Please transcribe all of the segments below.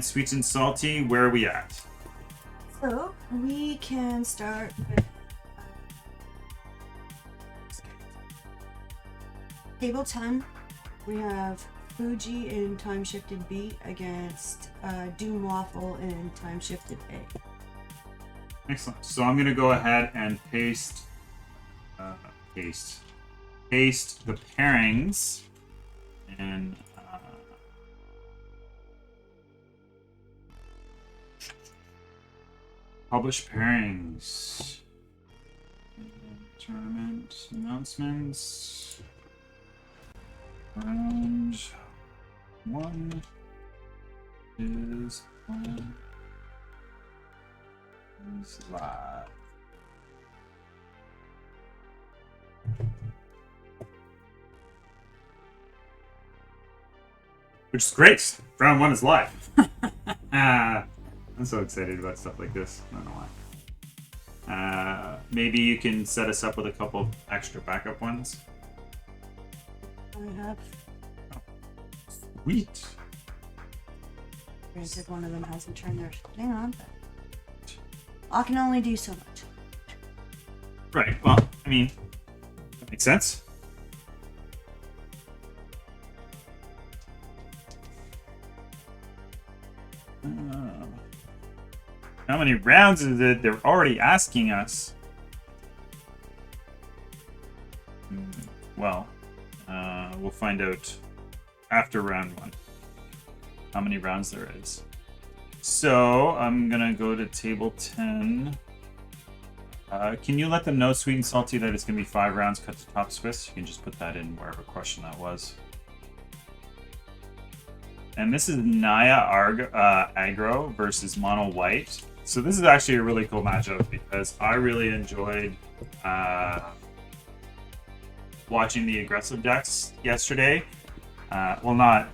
and Sweet and Salty, where are we at? So we can start with table 10. We have Fuji in Time Shifted B against Doom Waffle in Time Shifted A. Excellent. So I'm going to go ahead and paste the pairings and publish pairings. Tournament announcements. Round 1 is on. Is live. Which is great. Round 1 is live. I'm so excited about stuff like this. I don't know why. Maybe you can set us up with a couple extra backup ones. I have. Oh. Sweet. Granted, one of them hasn't turned their thing on, but I can only do so much. Right. Well, I mean, that makes sense. How many rounds is it? They're already asking us. Well, we'll find out after round 1 how many rounds there is. So I'm gonna go to table 10. Can you let them know, Sweet and Salty, that it's gonna be 5 rounds cut to top Swiss? You can just put that in wherever question that was. And this is Naya Aggro versus Mono White. So this is actually a really cool matchup because I really enjoyed watching the aggressive decks yesterday. Well, not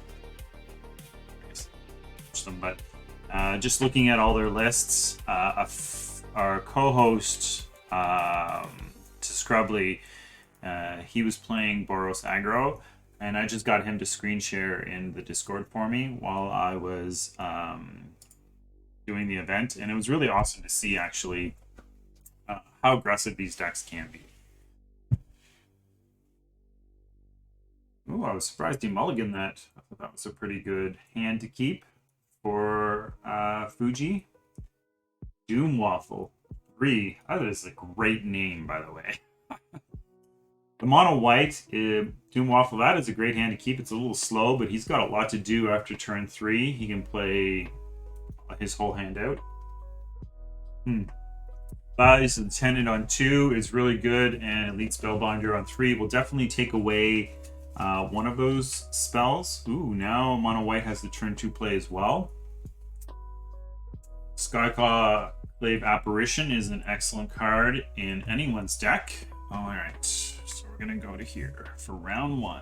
them, but just looking at all their lists. Our co-host to Scrubly, he was playing Boros Aggro, and I just got him to screen share in the Discord for me while I was doing the event, and it was really awesome to see actually how aggressive these decks can be. Ooh, I was surprised he mulliganed that. I thought that was a pretty good hand to keep for Fuji. Doom Waffle 3. That is a great name, by the way. The Mono White, Doom Waffle, that is a great hand to keep. It's a little slow, but he's got a lot to do after turn 3. He can play his whole hand out. Values Intended on 2 is really good, and Elite Spellbinder on 3 will definitely take away one of those spells. Ooh, now Mono White has the turn 2 play as well. Skyclave Apparition is an excellent card in anyone's deck. Alright, so we're going to go to here for round 1.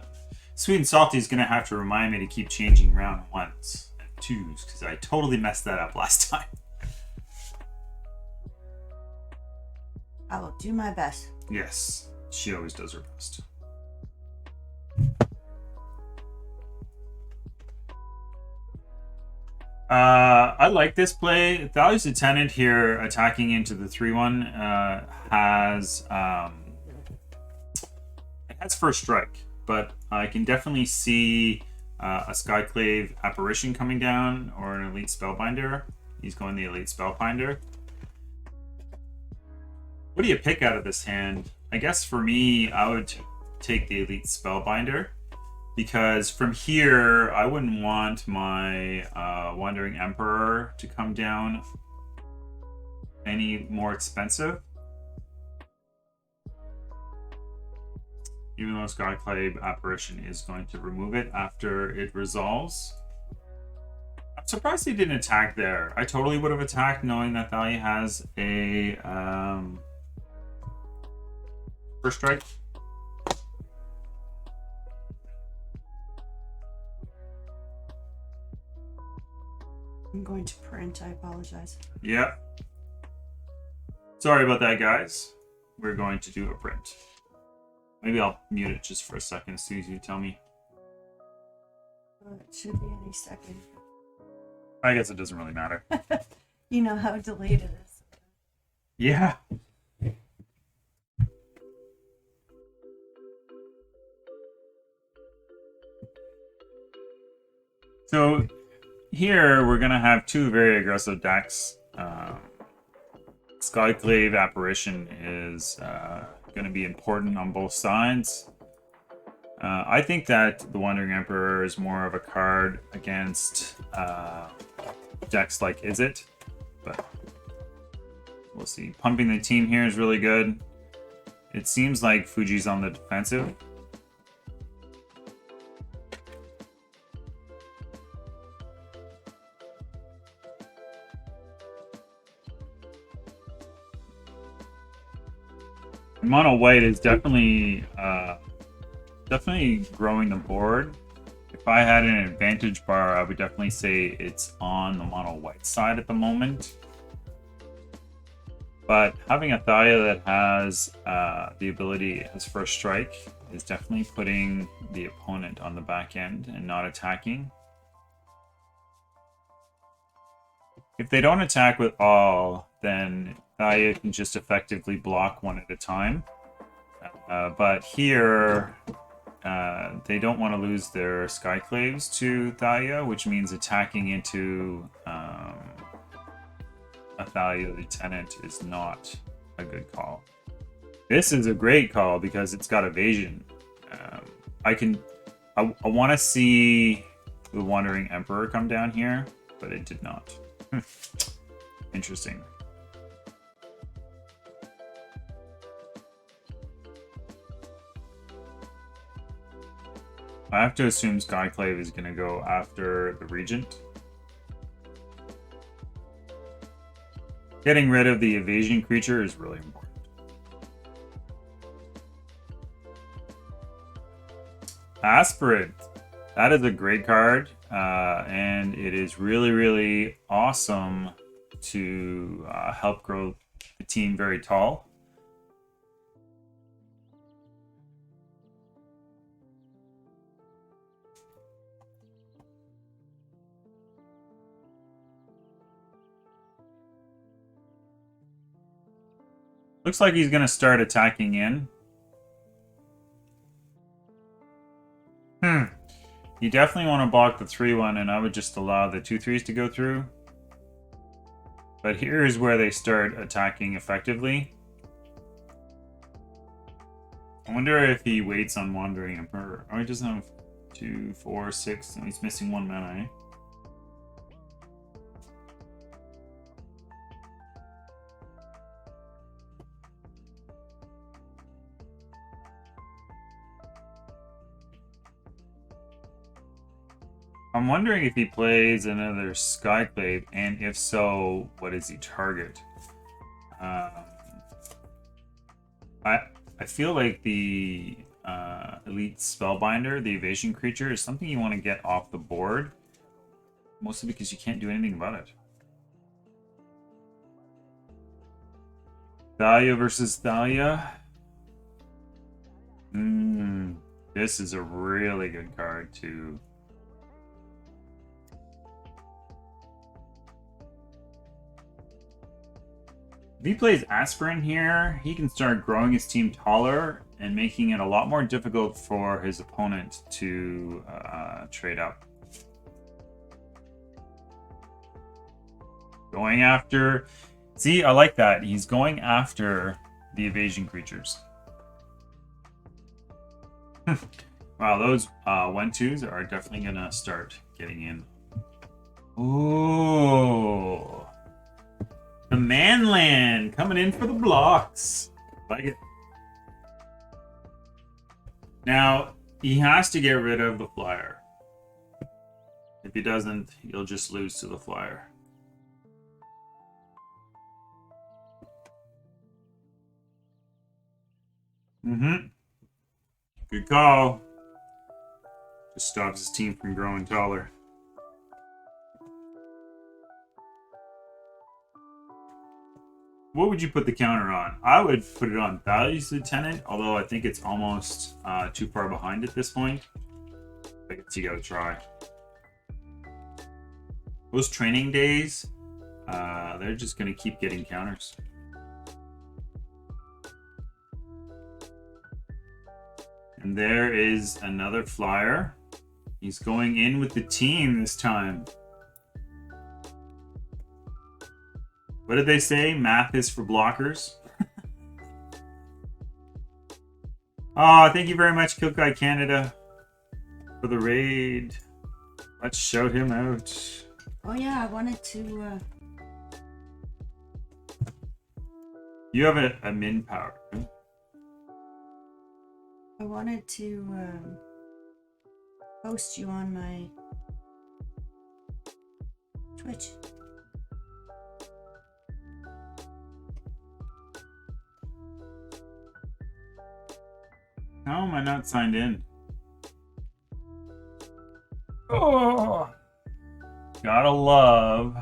Sweet and Salty is going to have to remind me to keep changing round 1s and 2s because I totally messed that up last time. I will do my best. Yes, she always does her best. I like this play. Values Attendant here attacking into the 3-1 has it has first strike, but I can definitely see a Skyclave Apparition coming down or an Elite Spellbinder. He's going the Elite Spellbinder. What do you pick out of this hand? I guess for me, I would take the Elite Spellbinder. Because from here, I wouldn't want my Wandering Emperor to come down any more expensive. Even though Skyclave Apparition is going to remove it after it resolves. I'm surprised he didn't attack there. I totally would have attacked knowing that Thalia has a first strike. I'm going to print. I apologize. Yeah. Sorry about that, guys. We're going to do a print. Maybe I'll mute it just for a second as soon as you tell me. It should be any second. I guess it doesn't really matter. You know how delayed it is. Yeah. So here we're gonna have two very aggressive decks. Skyclave Apparition is going to be important on both sides. I think that the Wandering Emperor is more of a card against decks like Is It, but we'll see. Pumping the team here is really good. It seems like Fuji's on the defensive. Mono white is definitely growing the board. If I had an advantage bar, I would definitely say it's on the mono white side at the moment. But having a Thalia that has the ability as first strike is definitely putting the opponent on the back end and not attacking. If they don't attack with all, then Thalia can just effectively block one at a time. But here, they don't want to lose their Skyclaves to Thalia, which means attacking into a Thalia Lieutenant is not a good call. This is a great call because it's got evasion. I want to see the Wandering Emperor come down here, but it did not. Interesting. I have to assume Skyclave is going to go after the Regent. Getting rid of the evasion creature is really important. Aspirant. That is a great card, and it is really, really awesome to help grow the team very tall. Looks like he's going to start attacking in. You definitely want to block the 3-1, and I would just allow the 2-3s to go through. But here's where they start attacking effectively. I wonder if he waits on Wandering Emperor. Oh, he doesn't have 2, 4, 6, and he's missing 1 mana, eh? I'm wondering if he plays another Skyclave, and if so, what does he target? I feel like the Elite Spellbinder, the evasion creature, is something you want to get off the board, mostly because you can't do anything about it. Thalia versus Thalia. This is a really good card too. If he plays Aspirin here, he can start growing his team taller and making it a lot more difficult for his opponent to trade up. Going after... See, I like that. He's going after the evasion creatures. Wow, those 1-2s are definitely going to start getting in. Ooh. The Manland coming in for the blocks. Like it. Now, he has to get rid of the flyer. If he doesn't, he'll just lose to the flyer. Good call. Just stops his team from growing taller. What would you put the counter on? I would put it on Thalia's Lieutenant, although I think it's almost too far behind at this point. I guess you gotta try. Those training days, they're just going to keep getting counters. And there is another flyer. He's going in with the team this time. What did they say? Math is for blockers. Oh, thank you very much, Kill Guy Canada, for the raid. Let's shout him out. Oh yeah, I wanted to. You have a min power. I wanted to post you on my Twitch. How am I not signed in? Oh, gotta love.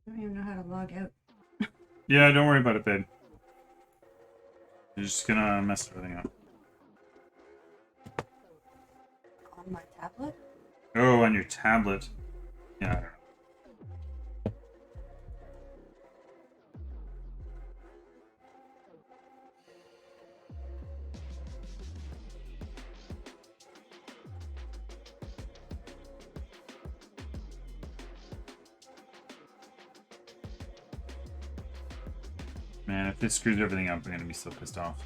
I don't even know how to log out. Yeah, don't worry about it, babe. You're just gonna mess everything up. On my tablet? Oh, on your tablet. Yeah, I don't know. Man, if this screws everything up, I'm gonna be so pissed off.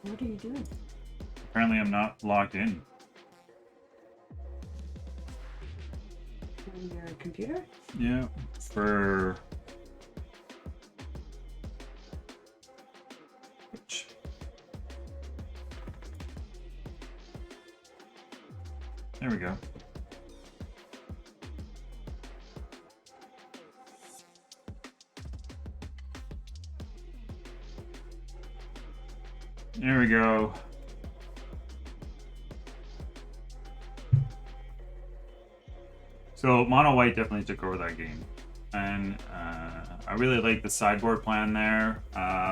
What are you doing? Apparently I'm not logged in. On your computer? Yeah, for... Which? There we go. There we go. So Mono White definitely took over that game, and I really like the sideboard plan there.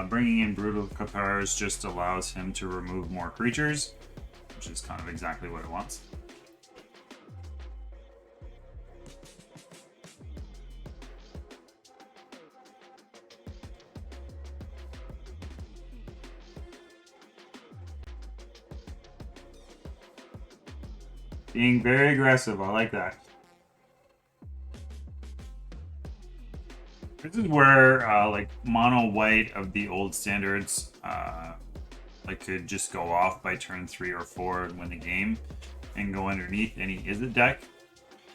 Bringing in Brutal Cathars just allows him to remove more creatures, which is kind of exactly what it wants. Being very aggressive, I like that. This is where like mono white of the old standards like could just go off by turn 3 or 4 and win the game and go underneath any Izzet deck,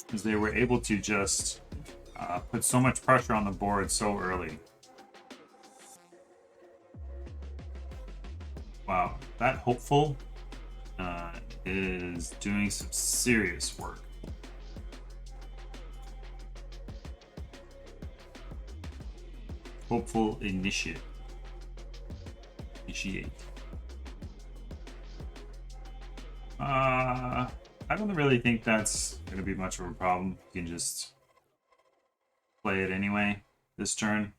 because they were able to just put so much pressure on the board so early. Wow, that hopeful is doing some serious work. Hopeful initiate. I don't really think that's going to be much of a problem. You can just play it anyway this turn.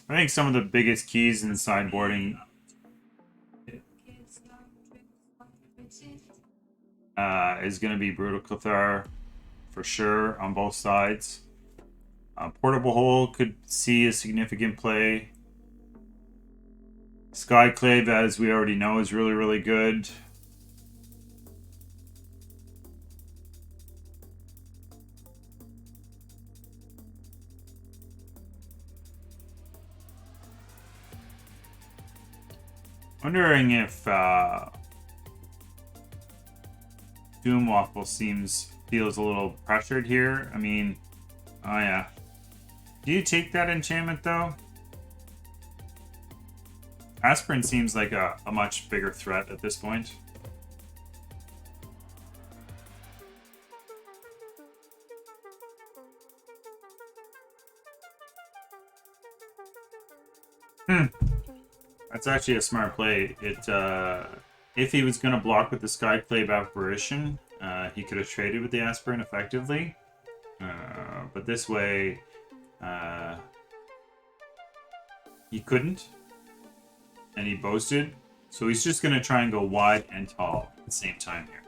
I think some of the biggest keys in sideboarding is going to be Brutal Cathar for sure on both sides. Portable Hole could see a significant play. Skyclave, as we already know, is really, really good. Wondering if Doom Waffle feels a little pressured here. I mean, oh yeah. Do you take that enchantment though? Aspirin seems like a much bigger threat at this point. Hmm. That's actually a smart play. If he was going to block with the Skyclave Apparition, he could have traded with the Aspirant effectively. But this way, he couldn't. And he boasted. So he's just going to try and go wide and tall at the same time here.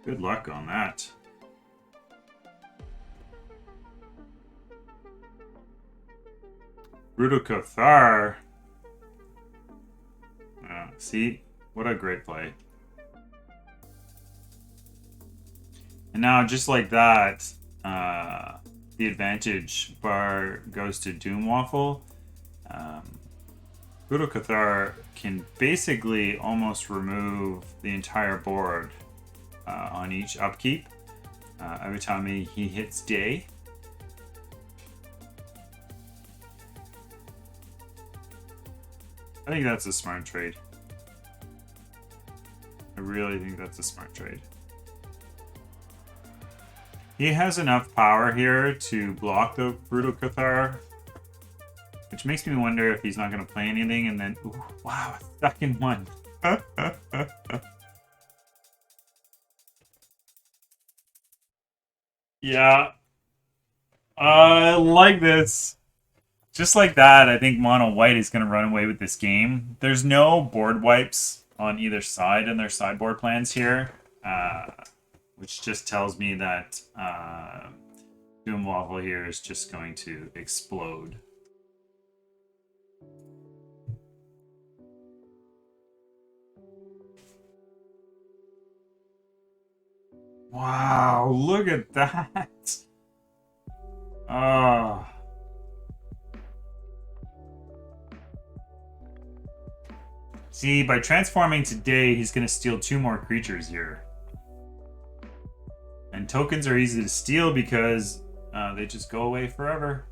Good luck on that. Rudo Cathar. See? What a great play. And now, just like that, the advantage bar goes to Doomwaffle. Rudo Cathar can basically almost remove the entire board on each upkeep every time he hits day. I think that's a smart trade. I really think that's a smart trade. He has enough power here to block the Brutal Cathar, which makes me wonder if he's not going to play anything, and then, ooh, wow, a second one. Yeah. I like this. Just like that, I think Mono White is going to run away with this game. There's no board wipes on either side in their sideboard plans here, which just tells me that Doomwaffle here is just going to explode. Wow, look at that. Oh. See, by transforming today, he's going to steal 2 more creatures here. And tokens are easy to steal because they just go away forever.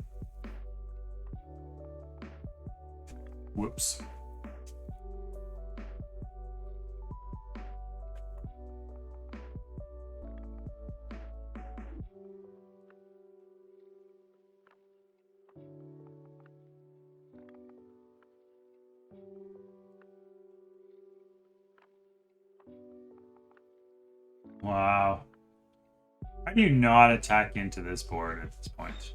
Whoops. Wow. How do you not attack into this board at this point?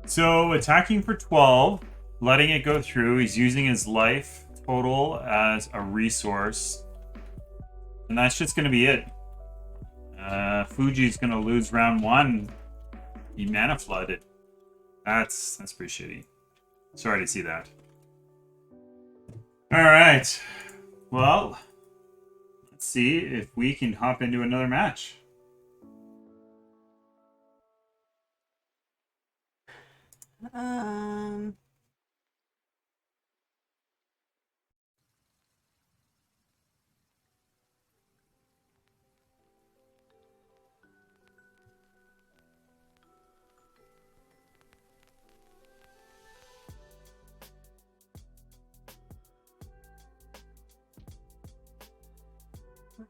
So, attacking for 12, letting it go through. He's using his life total as a resource. And that's just going to be it. Fuji's going to lose round 1. He mana flooded. That's pretty shitty. Sorry to see that. Alright. Well, let's see if we can hop into another match.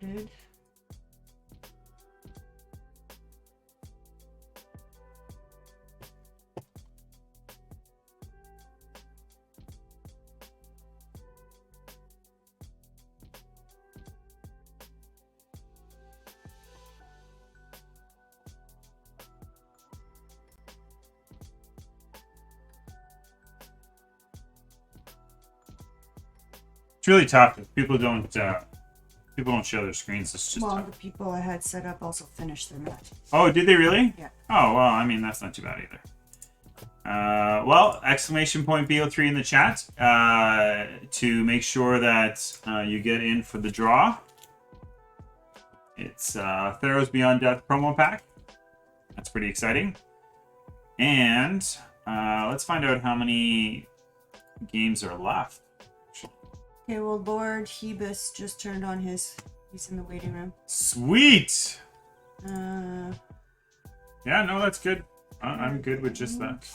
Dude. It's really tough if people don't show their screens. It's just Well, tough. the people I had set up also finished their match. Oh, did they really? Yeah. Oh, well, I mean, that's not too bad either. Well, exclamation point BO3 in the chat to make sure that you get in for the draw. It's Theros Beyond Death promo pack. That's pretty exciting. And let's find out how many games are left. Okay, well, Lord Hebus just turned on his... He's in the waiting room. Sweet! Uh, Yeah, no, that's good. I'm good with just that.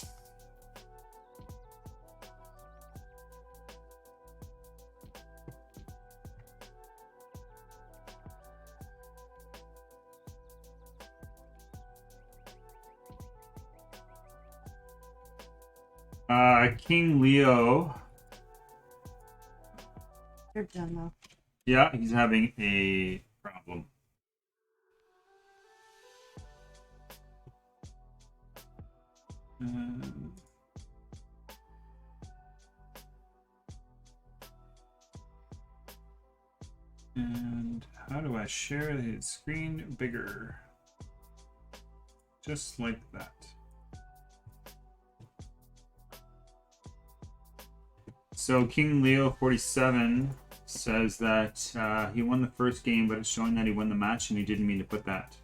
King Leo. You're done though. Yeah, he's having a problem. And how do I share the screen bigger? Just like that. So King Leo 47 says that he won the first game, but it's showing that he won the match, and he didn't mean to put that.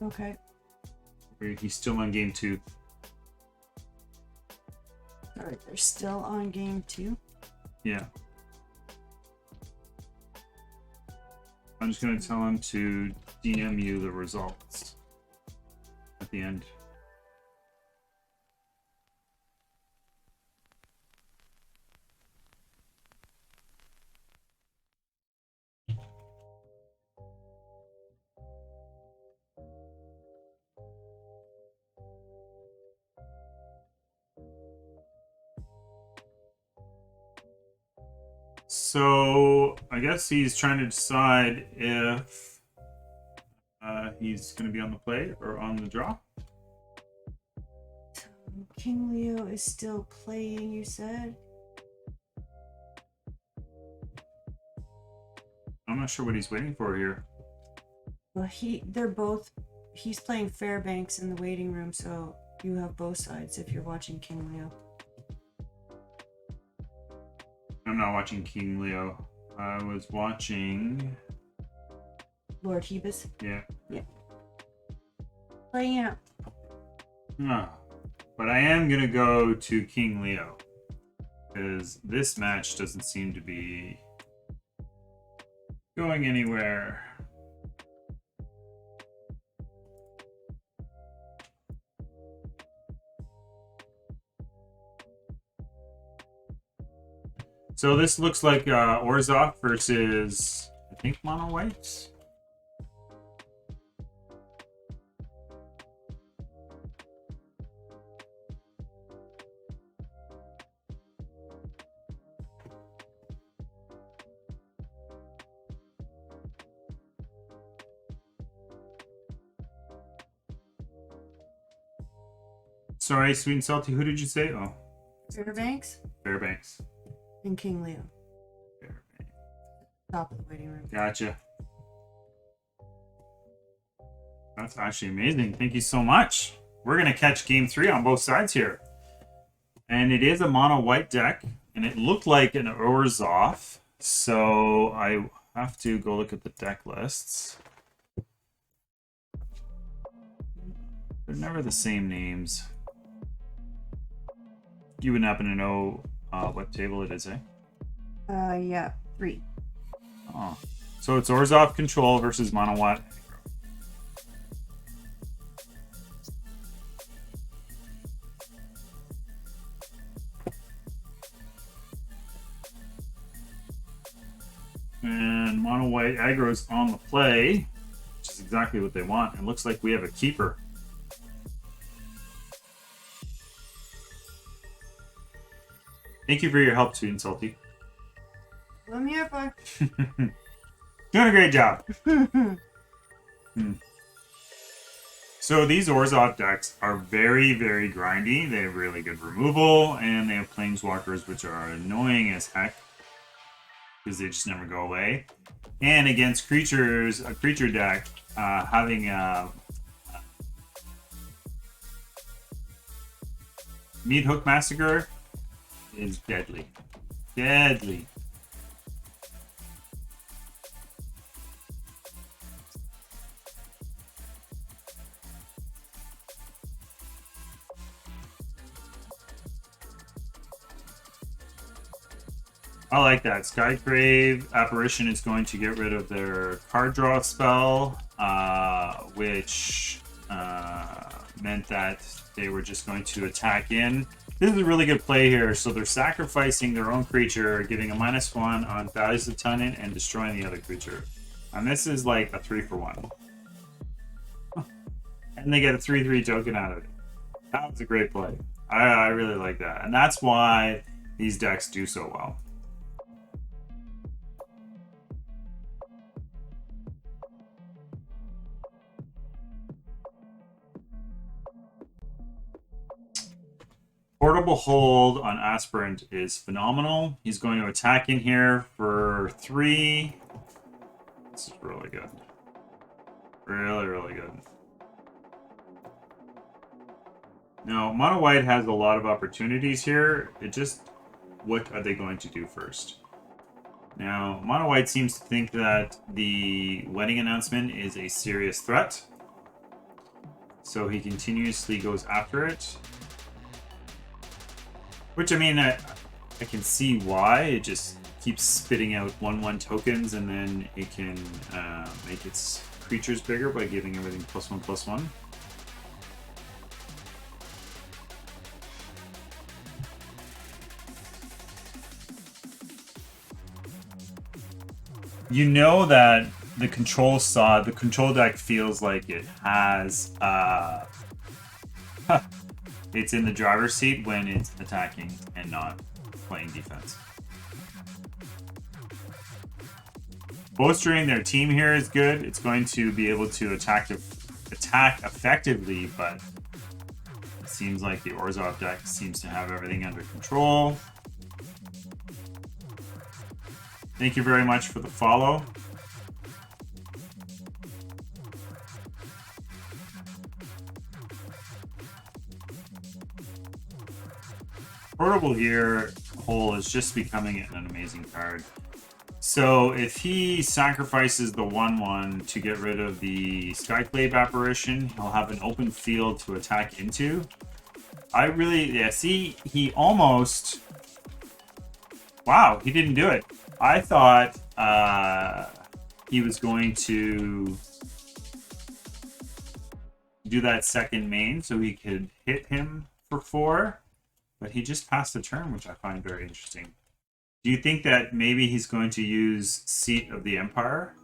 Okay. He's still on game 2. Alright, they're still on game 2. Yeah. I'm just going to tell him to DM you the results at the end. So I guess he's trying to decide if he's going to be on the play or on the draw. King Leo is still playing, you said? I'm not sure what he's waiting for here. Well, he's playing Fairbanks in the waiting room, so you have both sides if you're watching King Leo. I'm not watching King Leo. I was watching Lord Hebus? Yeah. Playing out. Oh. But I am going to go to King Leo, because this match doesn't seem to be going anywhere. So this looks like Orzhov versus, I think, Mono White. Sorry, Sweet and Salty, who did you say? Oh, Fairbanks Fairbanks. and King Leo. Fairbanks. Top of the waiting room. Gotcha. That's actually amazing. Thank you so much. We're going to catch game 3 on both sides here. And it is a mono white deck, and it looked like an Orzhov. So I have to go look at the deck lists. They're never the same names. You wouldn't happen to know what table it is, eh? Yeah, 3. Oh. So it's Orzhov Control versus Mono White. And Mono White Aggro's on the play, which is exactly what they want. It looks like we have a keeper. Thank you for your help, Sweet and Salty. I'm here for. Doing a great job. So these Orzhov decks are very, very grindy. They have really good removal, and they have Planeswalkers, which are annoying as heck, because they just never go away. And against creatures, a creature deck, having a Meat Hook Massacre is deadly. Deadly. I like that. Skygrave Apparition is going to get rid of their card draw spell, which meant that they were just going to attack in. This is a really good play here. So they're sacrificing their own creature, getting a -1 on Values of Tunnin, and destroying the other creature. And this is like a 3-for-1. And they get a 3/3 token out of it. That was a great play. I really like that. And that's why these decks do so well. Portable hold on Aspirant is phenomenal. He's going to attack in here for 3. This is really good. Really, really good. Now, Mono White has a lot of opportunities here. It just, what are they going to do first? Now, Mono White seems to think that the wedding announcement is a serious threat. So he continuously goes after it. Which, I mean, I can see why. It just keeps spitting out 1/1 tokens, and then it can make its creatures bigger by giving everything +1/+1. You know that the control deck feels like it has it's in the driver's seat when it's attacking and not playing defense. Bolstering their team here is good. It's going to be able to attack effectively, but it seems like the Orzhov deck seems to have everything under control. Thank you very much for the follow. Portable here, Hole is just becoming an amazing card. So if he sacrifices the 1/1 to get rid of the Skyclave Apparition, he'll have an open field to attack into. See, he almost... Wow, he didn't do it. I thought he was going to do that second main so he could hit him for 4, but he just passed the turn, which I find very interesting. Do you think that maybe he's going to use Seat of the Empire?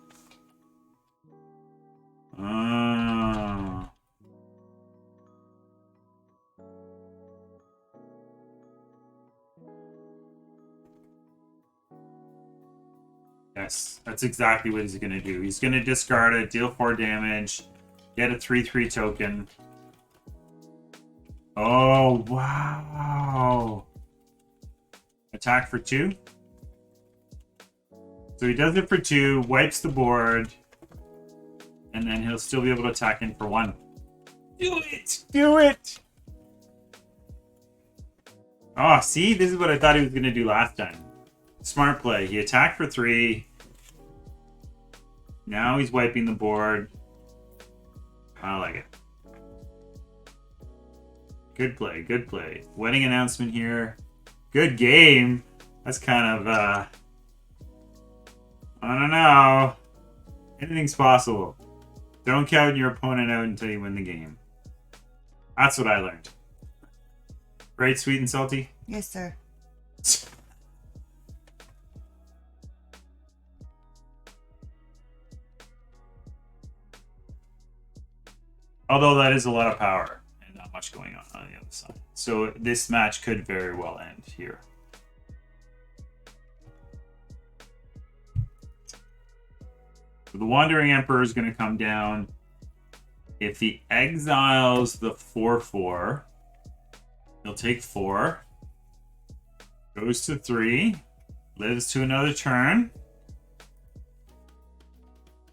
Yes, that's exactly what he's going to do. He's going to discard it, deal 4 damage, get a 3/3 token. Oh, wow. Attack for 2. So he does it for 2, wipes the board, and then he'll still be able to attack in for 1. Do it! Do it! Oh, see? This is what I thought he was going to do last time. Smart play. He attacked for 3. Now he's wiping the board. I like it. Good play, good play. Wedding announcement here. Good game. That's kind of, I don't know. Anything's possible. Don't count your opponent out until you win the game. That's what I learned. Right, Sweet and Salty? Yes, sir. Although that is a lot of power and not much going on the other side. So this match could very well end here. So the Wandering Emperor is going to come down. If he exiles the 4/4, he'll take 4. Goes to 3. Lives to another turn.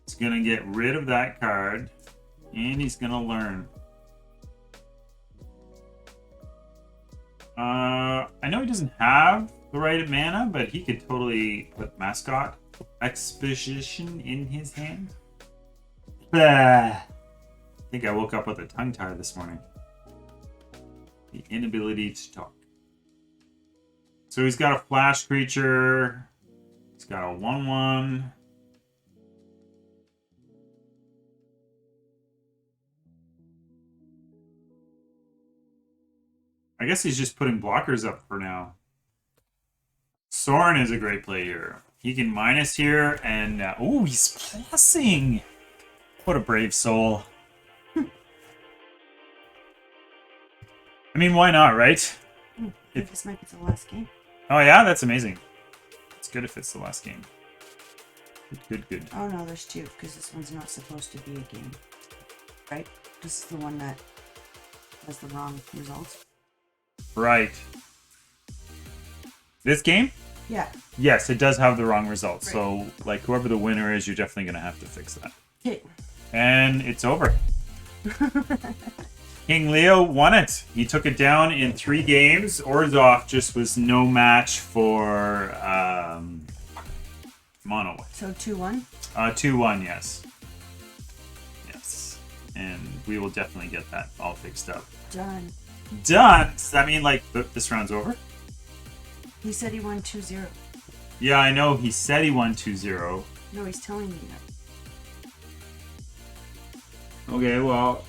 He's going to get rid of that card. And he's going to learn. I know he doesn't have the right mana, but he could totally put Mascot Exposition in his hand. I think I woke up with a tongue tie this morning. The inability to talk. So he's got a flash creature. He's got a 1/1. I guess he's just putting blockers up for now. Sorin is a great play here. He can minus here, and oh, he's plussing. What a brave soul. I mean, why not, right? I think this might be the last game. Oh yeah, that's amazing. It's good if it's the last game. Good. Oh no, there's two, because this one's not supposed to be a game. Right? This is the one that has the wrong results. Right. This game? Yeah. Yes, it does have the wrong results. Right. So, like, whoever the winner is, you're definitely going to have to fix that. Okay. And it's over. King Leo won it. He took it down in 3 games. Orzhov just was no match for Mono. So 2-1? 2-1, yes. Yes. And we will definitely get that all fixed up. Done. Done! Does that mean, like, this round's over? He said he won 2-0. Yeah, I know. He said he won 2-0. No, he's telling me that. Okay, well,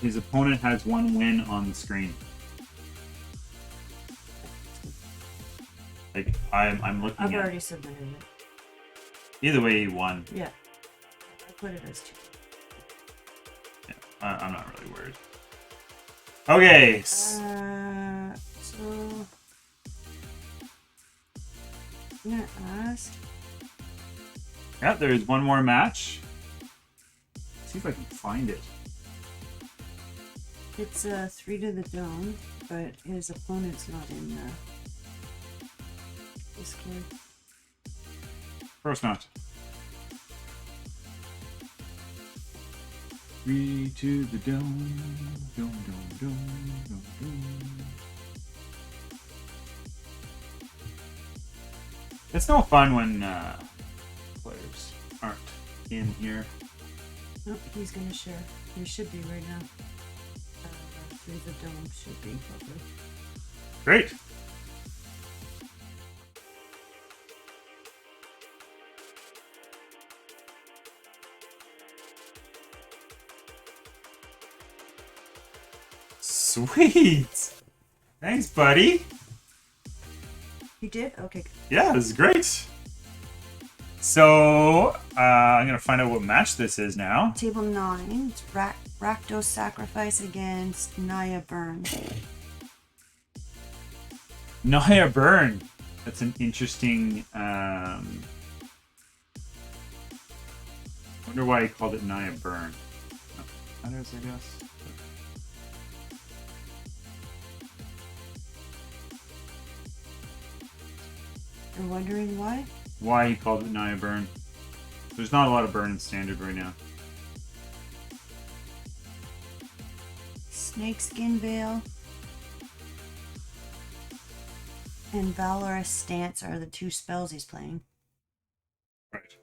his opponent has 1 win on the screen. Like, I'm looking I've at already submitted it. Either way, he won. Yeah. I put it as 2. Yeah, I'm not really worried. Okay. So I'm gonna ask. Yeah, there's one more match. See if I can find it. It's 3 to the dome, but his opponent's not in Discord. Of course not. 3 to the dome. Dome. It's no fun when players aren't in here. Nope, he's gonna share. He should be right now. 3 to the dome should be probably. Great. Sweet. Thanks, buddy. He did? Okay. Yeah, this is great. So, I'm going to find out what match this is now. Table 9. It's Rakdos Sacrifice against Naya Burn. Naya Burn. That's an interesting... wonder why he called it Naya Burn. Matters, I guess. You're wondering why? Why he called it Naya Burn. There's not a lot of burn in standard right now. Snakeskin Veil and Valorous Stance are the 2 spells he's playing. Right.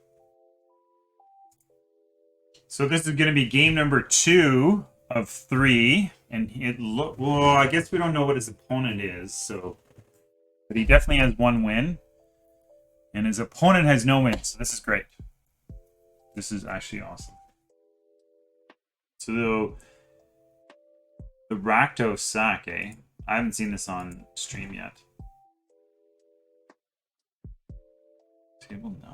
So this is going to be game number 2 of 3, and well, I guess we don't know what his opponent is, so, but he definitely has 1 win, and his opponent has no wins. So this is great. This is actually awesome. So the Rakdos Sake, I haven't seen this on stream yet. Table 9.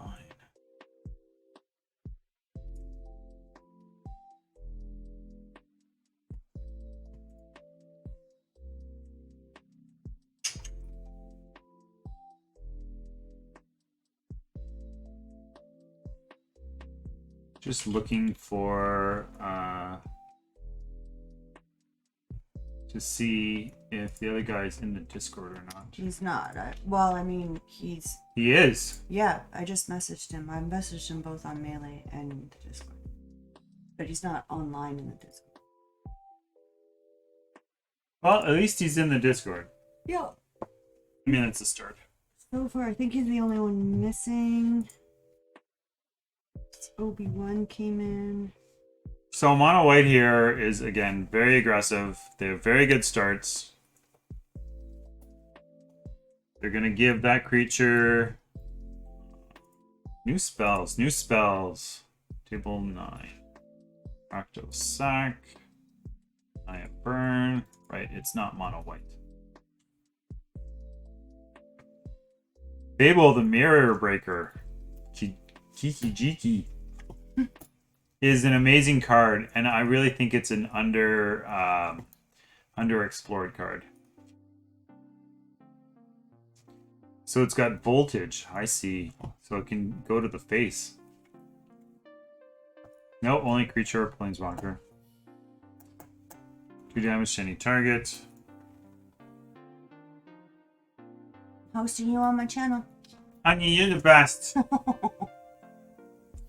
Just looking for to see if the other guy's in the Discord or not. He's not. Well, I mean, He is. Yeah, I just messaged him. I messaged him both on Melee and the Discord. But he's not online in the Discord. Well, at least he's in the Discord. Yeah. I mean, that's a start. So far, I think he's the only one missing. Obi-Wan came in. So Mono White here is, again, very aggressive. They have very good starts. They're going to give that creature new spells. Table 9. Rakdos Sack. Naya Burn. Right, it's not Mono White. Fable the Mirror Breaker. Jiki is an amazing card, and I really think it's an underexplored card. So it's got voltage. I see. So it can go to the face. Nope, only creature or planeswalker. 2 damage to any target. Hosting you on my channel. Anya, you're the best.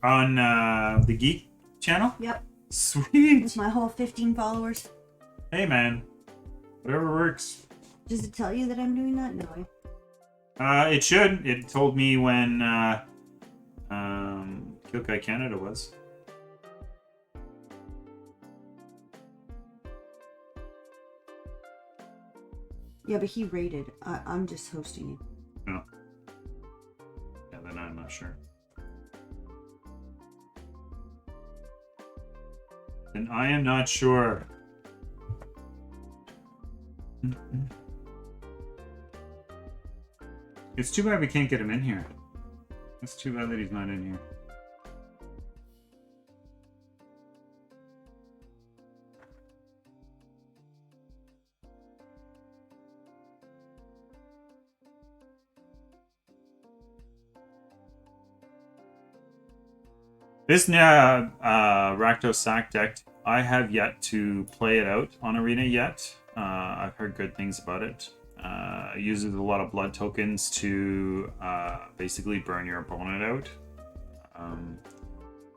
On the Geek channel? Yep. Sweet. With my whole 15 followers. Hey, man. Whatever works. Does it tell you that I'm doing that? No. It should. It told me when Kyokai Canada was. Yeah, but he rated. I'm just hosting you. No. Yeah, then I'm not sure. Then I am not sure. It's too bad we can't get him in here. It's too bad that he's not in here. This Rakdos Sack deck, I have yet to play it out on Arena yet. I've heard good things about it. It uses a lot of blood tokens to basically burn your opponent out.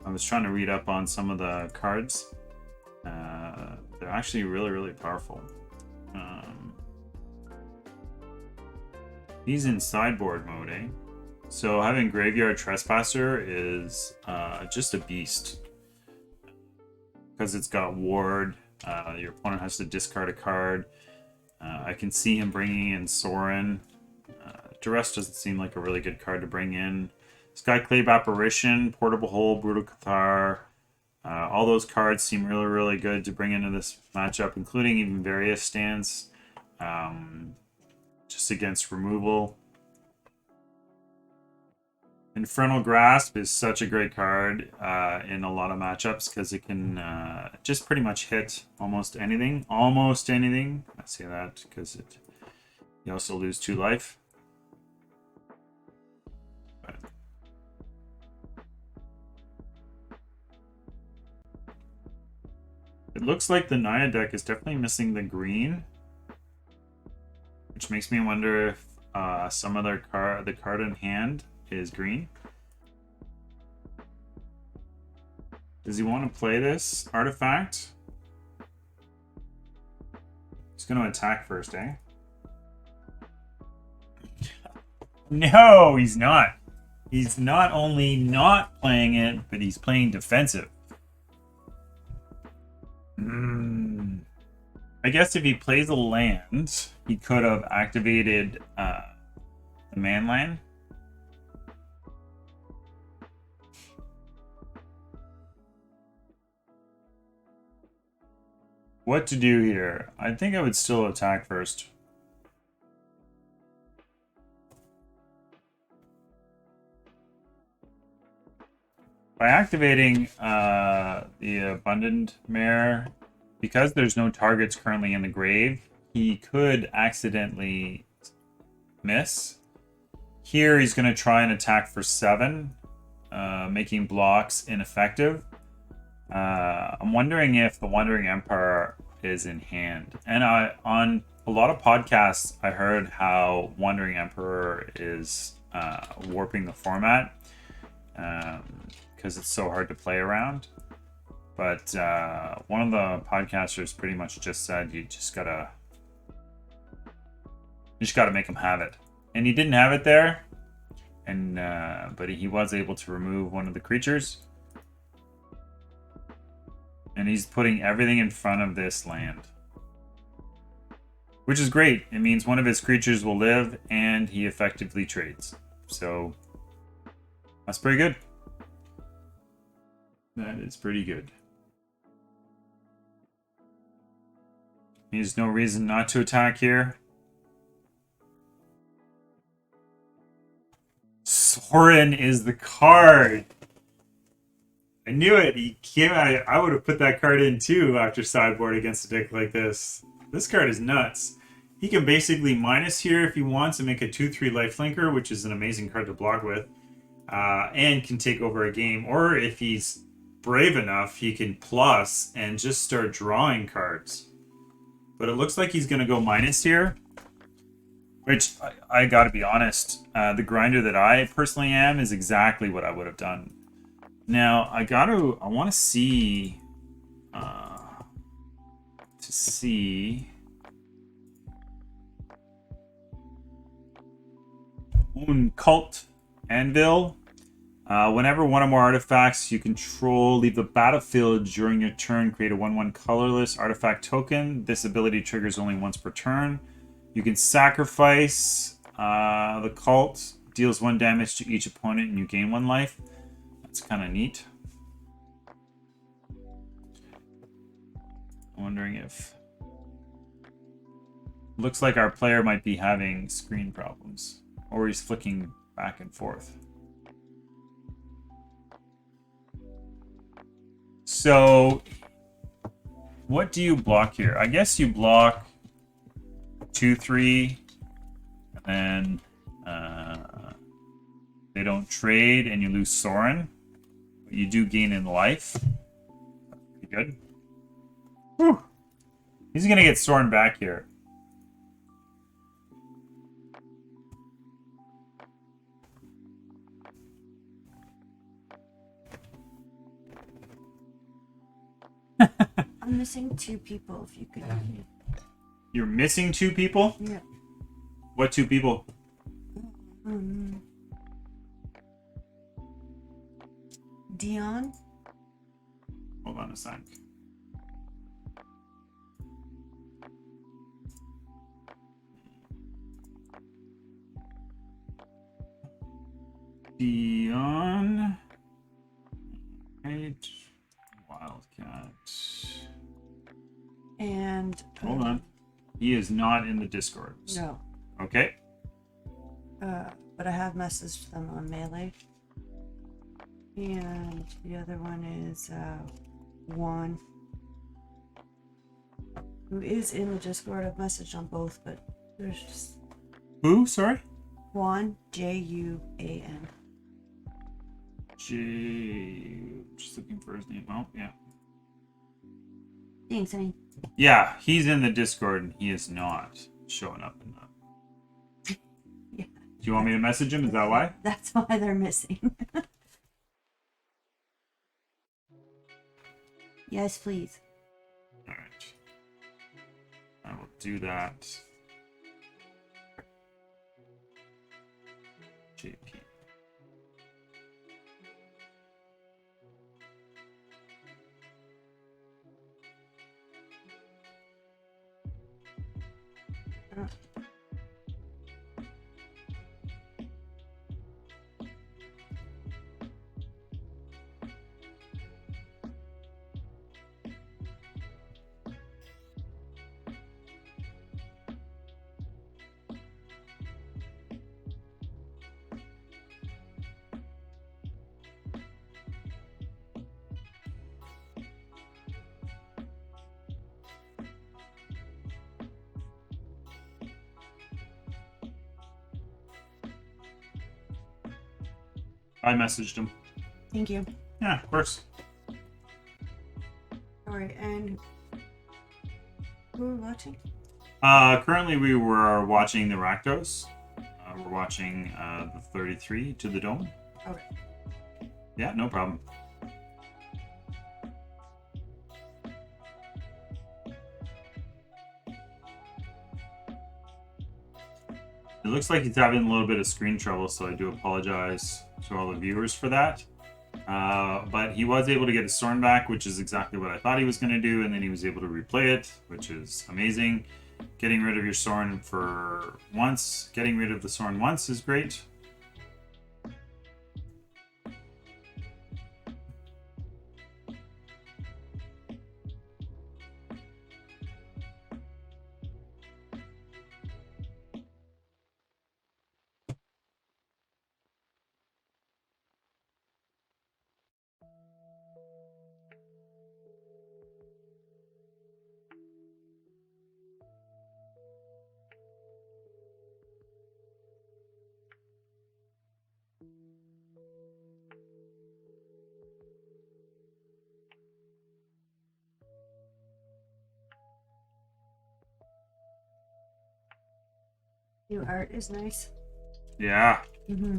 I was trying to read up on some of the cards. They're actually really, really powerful. He's in sideboard mode, eh? So having Graveyard Trespasser is just a beast. Because it's got Ward, your opponent has to discard a card. I can see him bringing in Sorin. Duress doesn't seem like a really good card to bring in. Skyclave Apparition, Portable Hole, Brutal Cathar. All those cards seem really, really good to bring into this matchup, including even Various Stance. Just against removal. Infernal Grasp is such a great card in a lot of matchups because it can just pretty much hit almost anything. Almost anything. I say that because you also lose 2 life. But it looks like the Naya deck is definitely missing the green, which makes me wonder if some other the card in hand is green. Does he want to play this artifact? He's going to attack first, eh? No, he's not. He's not only not playing it, but he's playing defensive. I guess if he plays a land, he could have activated the man land. What to do here? I think I would still attack first. By activating the Abundant Mare, because there's no targets currently in the grave, he could accidentally miss. Here he's going to try and attack for 7, making blocks ineffective. I'm wondering if the Wandering Empire is in hand. And on a lot of podcasts, I heard how Wandering Emperor is warping the format because it's so hard to play around. But one of the podcasters pretty much just said you just gotta make him have it, and he didn't have it there. And but he was able to remove one of the creatures. And he's putting everything in front of this land. Which is great. It means one of his creatures will live and he effectively trades. So that's pretty good. That is pretty good. There's no reason not to attack here. Sorin is the card. I knew it. He came. I would have put that card in too after sideboard against a deck like this. This card is nuts. He can basically minus here if he wants and make a 2/3 lifelinker, which is an amazing card to block with, and can take over a game. Or if he's brave enough, he can plus and just start drawing cards. But it looks like he's going to go minus here, which I got to be honest, the grinder that I personally am is exactly what I would have done. Now I want to see Cult Anvil. Whenever one or more artifacts you control leave the battlefield during your turn, create a 1/1 colorless artifact token. This ability triggers only once per turn. You can sacrifice the cult, deals 1 damage to each opponent, and you gain 1 life. That's kind of neat. I'm wondering if... Looks like our player might be having screen problems, or he's flicking back and forth. So, what do you block here? I guess you block 2/3, and then they don't trade, and you lose Soren. But you do gain in life. Pretty good. Whew. He's gonna get Soren back here. I'm missing 2 people if you could. You're missing 2 people? Yeah. What 2 people? Dion. Hold on a sec. Dion. Right. Wildcat. And Hold on. He is not in the Discord. no. Okay. But I have messaged them on Melee. And the other one is Juan, who is in the Discord. I've messaged on both, but there's just Who? Sorry? Juan, Juan. Just looking for his name. Oh, yeah. Thanks, honey. Yeah, he's in the Discord and he is not showing up in the... Yeah. Do you want me to message him? Is that why? That's why they're missing. Yes, please. Alright. I will do that. JP. I messaged him. Thank you. Yeah, of course. Alright, and who are we watching? Currently we were watching the Rakdos. We're watching the 33 to the Dome. Okay. Yeah, no problem. It looks like he's having a little bit of screen trouble, so I do apologize to all the viewers for that. But he was able to get his Soren back, which is exactly what I thought he was going to do, and then he was able to replay it, which is amazing. Getting rid of your Soren for once, getting rid of the Soren once is great. New art is nice. Yeah. Mm-hmm.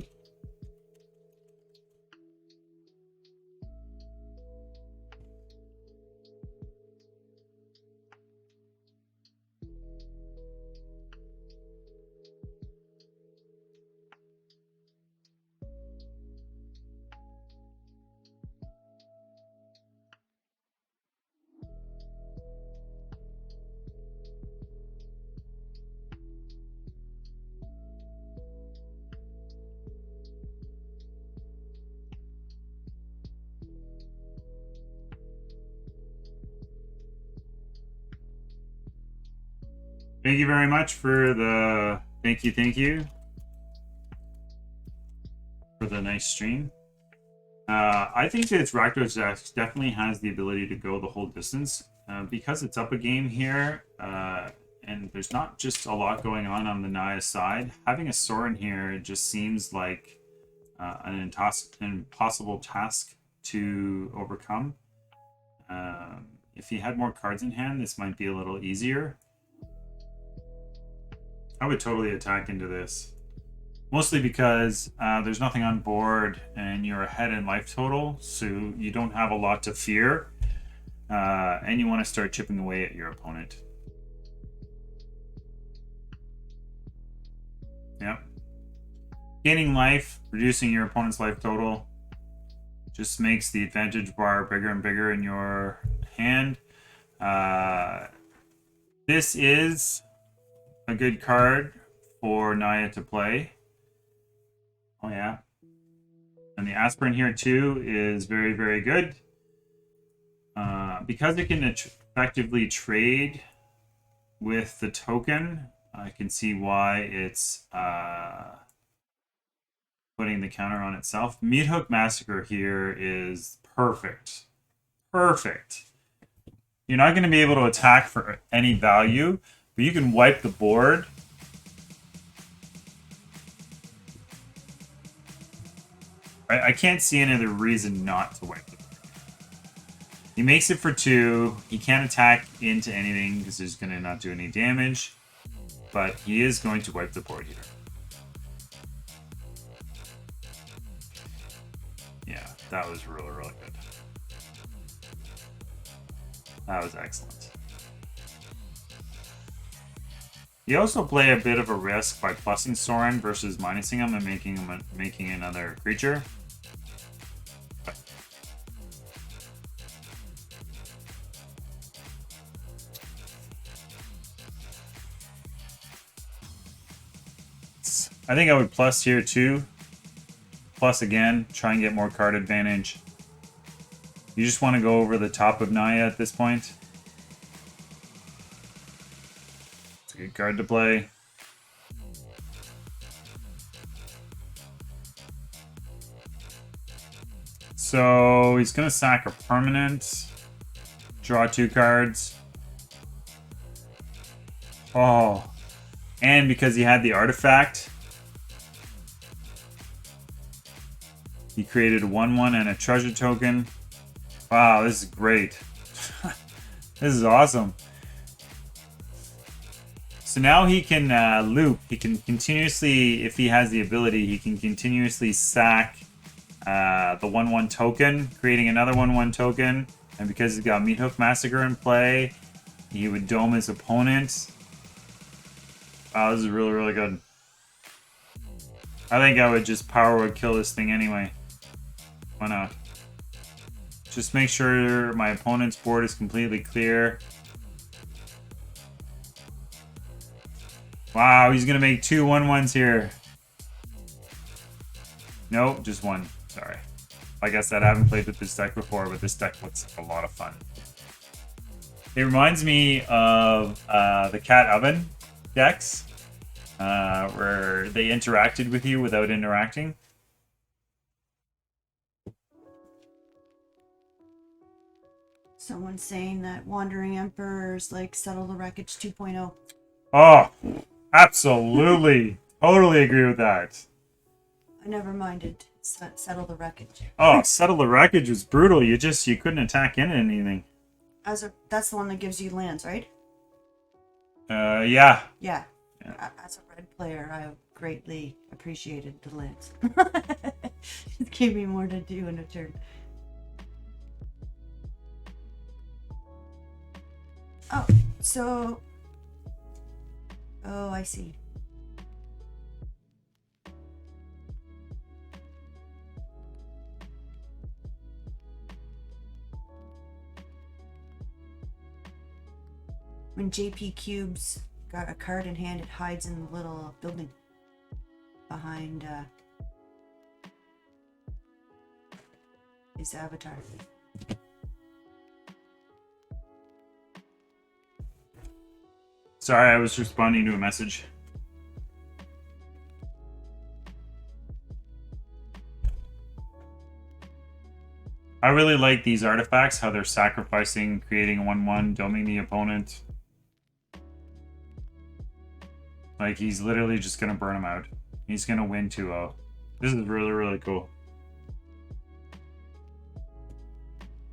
Thank you very much for the thank you for the nice stream. I think that Rakdos definitely has the ability to go the whole distance because it's up a game here, and there's not just a lot going on the Naya side. Having a Soren here just seems like an impossible task to overcome. If he had more cards in hand, this might be a little easier. I would totally attack into this. Mostly because there's nothing on board and you're ahead in life total, so you don't have a lot to fear. And you want to start chipping away at your opponent. Yep. Gaining life, reducing your opponent's life total, just makes the advantage bar bigger and bigger in your hand. This is a good card for Naya to play. Oh yeah. And the aspirin here too is very, very good. Because it can effectively trade with the token, I can see why it's putting the counter on itself. Meat Hook Massacre here is perfect. Perfect. You're not going to be able to attack for any value, but you can wipe the board. I can't see any other reason not to wipe the board. He makes it for 2. He can't attack into anything because he's going to not do any damage. But he is going to wipe the board here. Yeah, that was really, really good. That was excellent. You also play a bit of a risk by plussing Soren versus minusing him and making another creature. I think I would plus here too. Plus again, try and get more card advantage. You just want to go over the top of Naya at this point. It's a good card to play. So he's going to sack a permanent. Draw 2 cards. Oh. And because he had the artifact, he created a 1/1 and a treasure token. Wow, this is great. This is awesome. So now he can loop. He can continuously, if he has the ability, he can continuously sack the 1/1 token, creating another 1/1 token. And because he's got Meat Hook Massacre in play, he would dome his opponent. Wow, this is really, really good. I think I would just power would kill this thing anyway. Why not? Just make sure my opponent's board is completely clear. Wow, he's gonna make 2 1/1s here. Nope, just 1. Sorry. Like I said, I haven't played with this deck before, but this deck looks like a lot of fun. It reminds me of the Cat Oven decks, where they interacted with you without interacting. Someone's saying that Wandering Emperor's like Settle the Wreckage 2.0. Oh, absolutely. Totally agree with that. I never minded Settle the Wreckage. Oh, Settle the Wreckage was brutal. You couldn't attack in anything. That's the one that gives you lands, right? Yeah. Yeah. As a red player, I greatly appreciated the lance. It gave me more to do in a turn. Oh, so... Oh, I see. When JP Cubes got a card in hand, it hides in the little building behind his avatar. Sorry, I was responding to a message. I really like these artifacts, how they're sacrificing, creating a 1/1, doming the opponent. Like, he's literally just going to burn him out. He's going to win 2-0. This is really, really cool.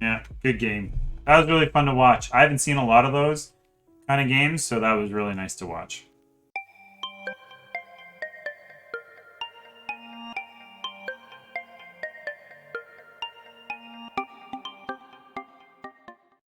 Yeah, good game. That was really fun to watch. I haven't seen a lot of those kind of games, so that was really nice to watch.